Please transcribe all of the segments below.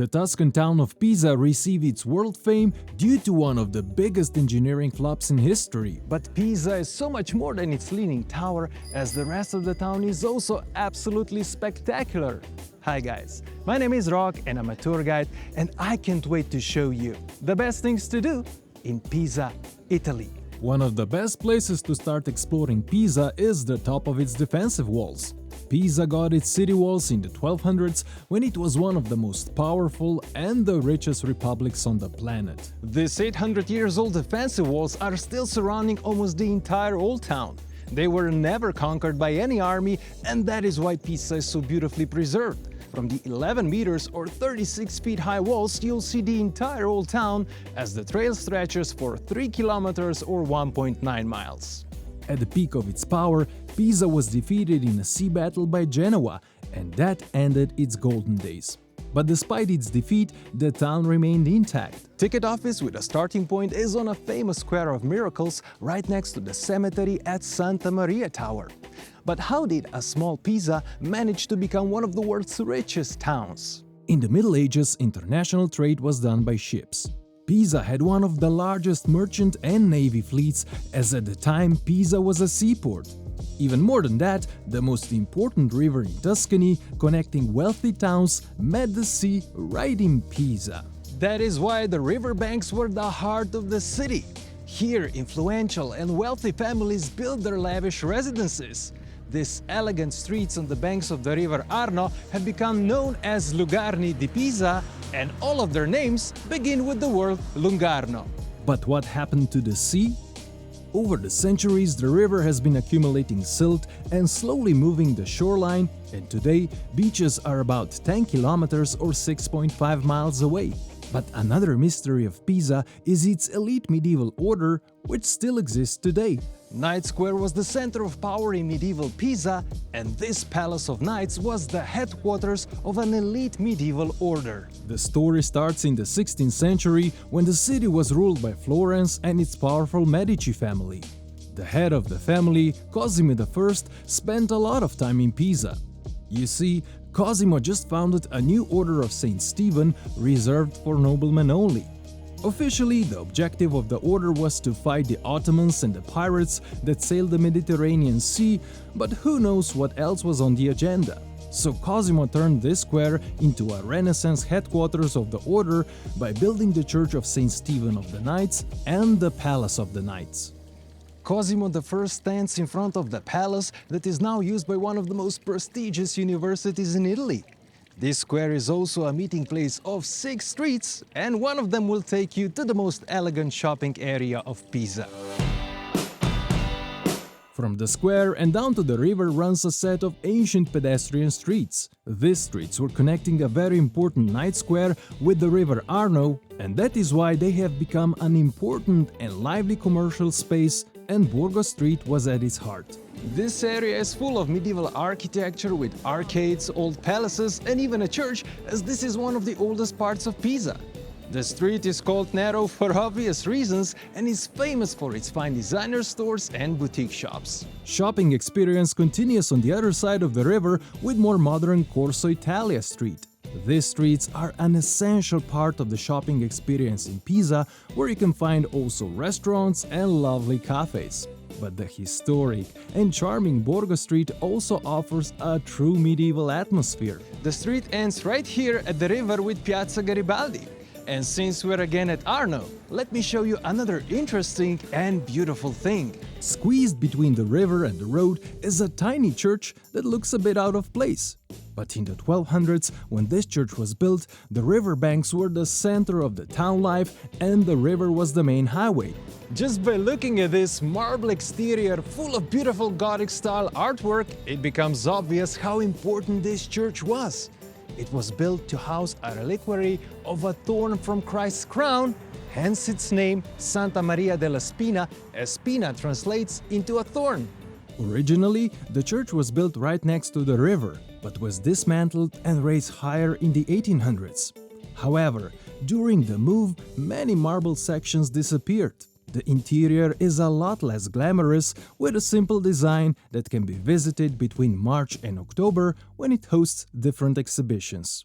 The Tuscan town of Pisa received its world fame due to one of the biggest engineering flops in history. But Pisa is so much more than its leaning tower, as the rest of the town is also absolutely spectacular. Hi guys, my name is Rok and I'm a tour guide, and I can't wait to show you the best things to do in Pisa, Italy. One of the best places to start exploring Pisa is the top of its defensive walls. Pisa got its city walls in the 1200s when it was one of the most powerful and the richest republics on the planet. These 800 years old defensive walls are still surrounding almost the entire old town. They were never conquered by any army, and that is why Pisa is so beautifully preserved. From the 11 meters or 36 feet high walls, you'll see the entire old town as the trail stretches for 3 kilometers or 1.9 miles. At the peak of its power, Pisa was defeated in a sea battle by Genoa, and that ended its golden days. But despite its defeat, the town remained intact. Ticket office with a starting point is on a famous Square of Miracles right next to the cemetery at Santa Maria Tower. But how did a small Pisa manage to become one of the world's richest towns? In the Middle Ages, international trade was done by ships. Pisa had one of the largest merchant and navy fleets, as at the time Pisa was a seaport. Even more than that, the most important river in Tuscany, connecting wealthy towns, met the sea right in Pisa. That is why the riverbanks were the heart of the city. Here, influential and wealthy families built their lavish residences. These elegant streets on the banks of the river Arno have become known as Lungarni di Pisa, and all of their names begin with the word Lungarno. But what happened to the sea? Over the centuries, the river has been accumulating silt and slowly moving the shoreline, and today, beaches are about 10 kilometers or 6.5 miles away. But another mystery of Pisa is its elite medieval order, which still exists today. Knight Square was the center of power in medieval Pisa, and this Palace of Knights was the headquarters of an elite medieval order. The story starts in the 16th century, when the city was ruled by Florence and its powerful Medici family. The head of the family, Cosimo I, spent a lot of time in Pisa. You see, Cosimo just founded a new order of Saint Stephen reserved for noblemen only. Officially, the objective of the order was to fight the Ottomans and the pirates that sailed the Mediterranean Sea, but who knows what else was on the agenda. So Cosimo turned this square into a Renaissance headquarters of the order by building the Church of Saint Stephen of the Knights and the Palace of the Knights. Cosimo I stands in front of the palace that is now used by one of the most prestigious universities in Italy. This square is also a meeting place of 6 streets, and one of them will take you to the most elegant shopping area of Pisa. From the square and down to the river runs a set of ancient pedestrian streets. These streets were connecting a very important night square with the river Arno, and that is why they have become an important and lively commercial space, and Borgo Street was at its heart. This area is full of medieval architecture with arcades, old palaces, and even a church, as this is one of the oldest parts of Pisa. The street is called narrow for obvious reasons and is famous for its fine designer stores and boutique shops. Shopping experience continues on the other side of the river with more modern Corso Italia Street. These streets are an essential part of the shopping experience in Pisa, where you can find also restaurants and lovely cafes. But the historic and charming Borgo Street also offers a true medieval atmosphere. The street ends right here at the river with Piazza Garibaldi. And since we're again at Arno, let me show you another interesting and beautiful thing. Squeezed between the river and the road is a tiny church that looks a bit out of place. But in the 1200s, when this church was built, the riverbanks were the center of the town life and the river was the main highway. Just by looking at this marble exterior full of beautiful Gothic-style artwork, it becomes obvious how important this church was. It was built to house a reliquary of a thorn from Christ's crown, hence its name Santa Maria della Spina, as Spina translates into a thorn. Originally, the church was built right next to the river, but was dismantled and raised higher in the 1800s. However, during the move, many marble sections disappeared. The interior is a lot less glamorous, with a simple design that can be visited between March and October when it hosts different exhibitions.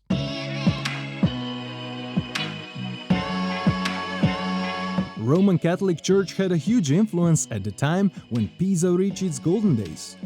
Roman Catholic Church had a huge influence at the time when Pisa reached its golden days.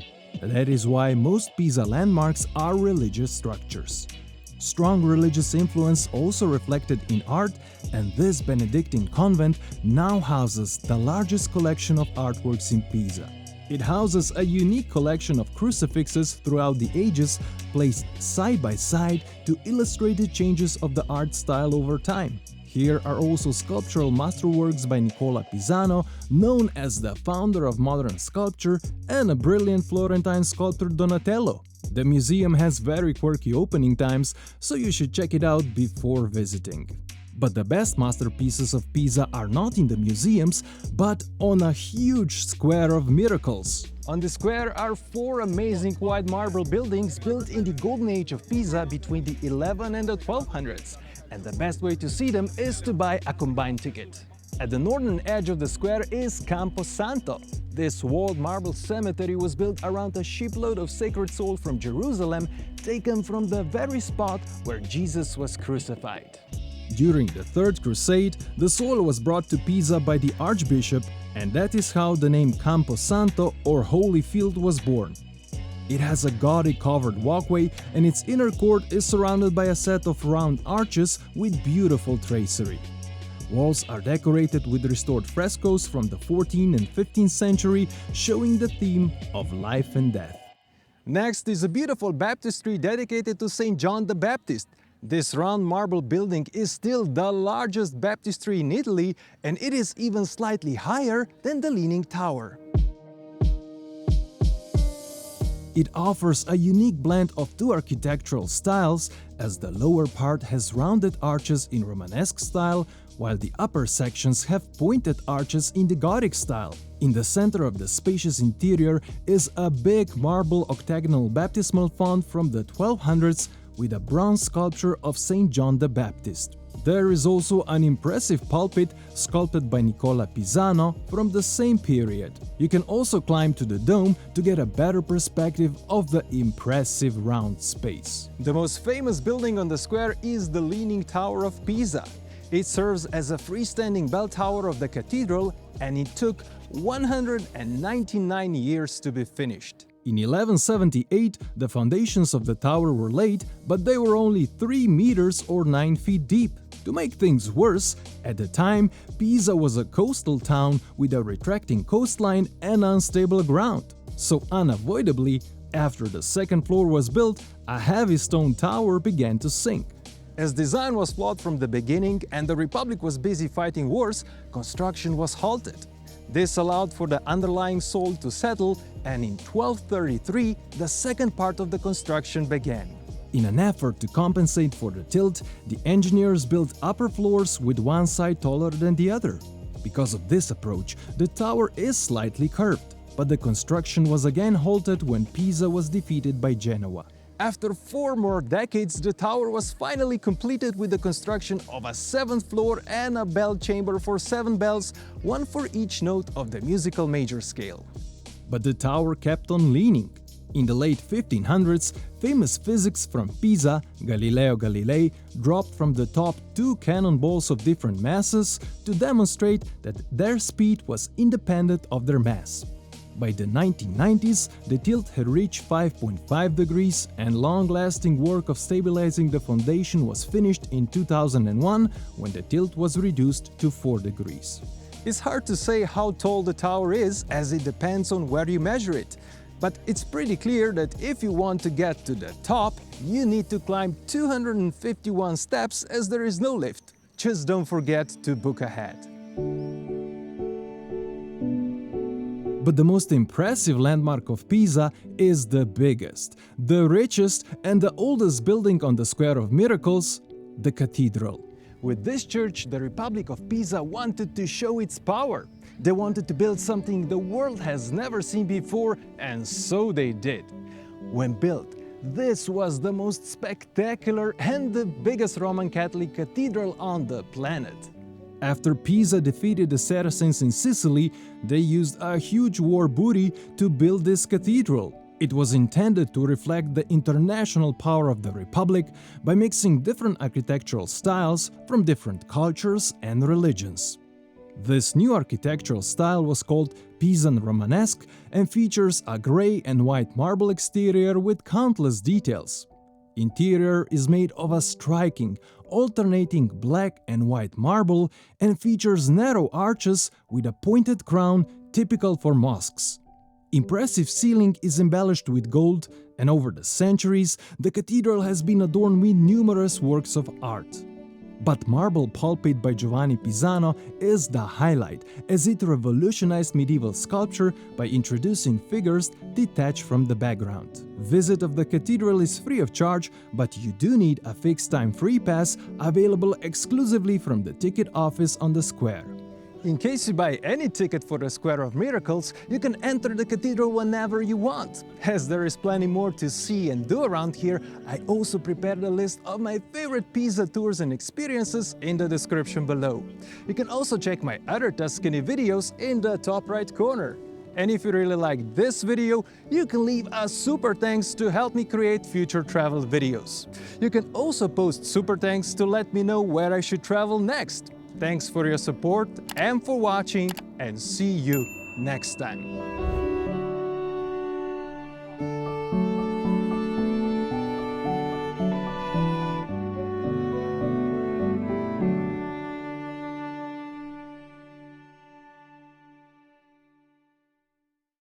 That is why most Pisa landmarks are religious structures. Strong religious influence also reflected in art, and this Benedictine convent now houses the largest collection of artworks in Pisa. It houses a unique collection of crucifixes throughout the ages, placed side by side to illustrate the changes of the art style over time. Here are also sculptural masterworks by Nicola Pisano, known as the founder of modern sculpture, and a brilliant Florentine sculptor Donatello. The museum has very quirky opening times, so you should check it out before visiting. But the best masterpieces of Pisa are not in the museums, but on a huge square of miracles. On the square are 4 amazing white marble buildings built in the golden age of Pisa between the 11 and the 1200s. And the best way to see them is to buy a combined ticket. At the northern edge of the square is Camposanto. This walled marble cemetery was built around a shipload of sacred soul from Jerusalem, taken from the very spot where Jesus was crucified. During the Third Crusade, the soil was brought to Pisa by the Archbishop, and that is how the name Camposanto or Holy Field was born. It has a Gothic covered walkway, and its inner court is surrounded by a set of round arches with beautiful tracery. Walls are decorated with restored frescoes from the 14th and 15th century, showing the theme of life and death. Next is a beautiful baptistry dedicated to St. John the Baptist. This round marble building is still the largest baptistry in Italy, and it is even slightly higher than the Leaning Tower. It offers a unique blend of 2 architectural styles, as the lower part has rounded arches in Romanesque style, while the upper sections have pointed arches in the Gothic style. In the center of the spacious interior is a big marble octagonal baptismal font from the 1200s with a bronze sculpture of St. John the Baptist. There is also an impressive pulpit sculpted by Nicola Pisano from the same period. You can also climb to the dome to get a better perspective of the impressive round space. The most famous building on the square is the Leaning Tower of Pisa. It serves as a freestanding bell tower of the cathedral, and it took 199 years to be finished. In 1178, the foundations of the tower were laid, but they were only 3 meters or 9 feet deep. To make things worse, at the time, Pisa was a coastal town with a retracting coastline and unstable ground. So unavoidably, after the second floor was built, a heavy stone tower began to sink. As design was flawed from the beginning and the Republic was busy fighting wars, construction was halted. This allowed for the underlying soil to settle, and in 1233, the second part of the construction began. In an effort to compensate for the tilt, the engineers built upper floors with one side taller than the other. Because of this approach, the tower is slightly curved, but the construction was again halted when Pisa was defeated by Genoa. After 4 more decades, the tower was finally completed with the construction of a 7th floor and a bell chamber for 7 bells, 1 for each note of the musical major scale. But the tower kept on leaning. In the late 1500s, famous physics from Pisa, Galileo Galilei, dropped from the top 2 cannonballs of different masses to demonstrate that their speed was independent of their mass. By the 1990s, the tilt had reached 5.5 degrees, and long-lasting work of stabilizing the foundation was finished in 2001, when the tilt was reduced to 4 degrees. It's hard to say how tall the tower is, as it depends on where you measure it. But it's pretty clear that if you want to get to the top, you need to climb 251 steps, as there is no lift. Just don't forget to book ahead. But the most impressive landmark of Pisa is the biggest, the richest, and the oldest building on the Square of Miracles, the Cathedral. With this church, the Republic of Pisa wanted to show its power. They wanted to build something the world has never seen before, and so they did. When built, this was the most spectacular and the biggest Roman Catholic cathedral on the planet. After Pisa defeated the Saracens in Sicily, they used a huge war booty to build this cathedral. It was intended to reflect the international power of the Republic by mixing different architectural styles from different cultures and religions. This new architectural style was called Pisan Romanesque and features a grey and white marble exterior with countless details. Interior is made of a striking, alternating black and white marble and features narrow arches with a pointed crown typical for mosques. Impressive ceiling is embellished with gold, and over the centuries, the cathedral has been adorned with numerous works of art. But marble pulpit by Giovanni Pisano is the highlight, as it revolutionized medieval sculpture by introducing figures detached from the background. Visit of the cathedral is free of charge, but you do need a fixed-time free pass available exclusively from the ticket office on the square. In case you buy any ticket for the Square of Miracles, you can enter the cathedral whenever you want. As there is plenty more to see and do around here, I also prepared a list of my favorite Pisa tours and experiences in the description below. You can also check my other Tuscany videos in the top right corner. And if you really like this video, you can leave a super thanks to help me create future travel videos. You can also post super thanks to let me know where I should travel next. Thanks for your support and for watching, and see you next time.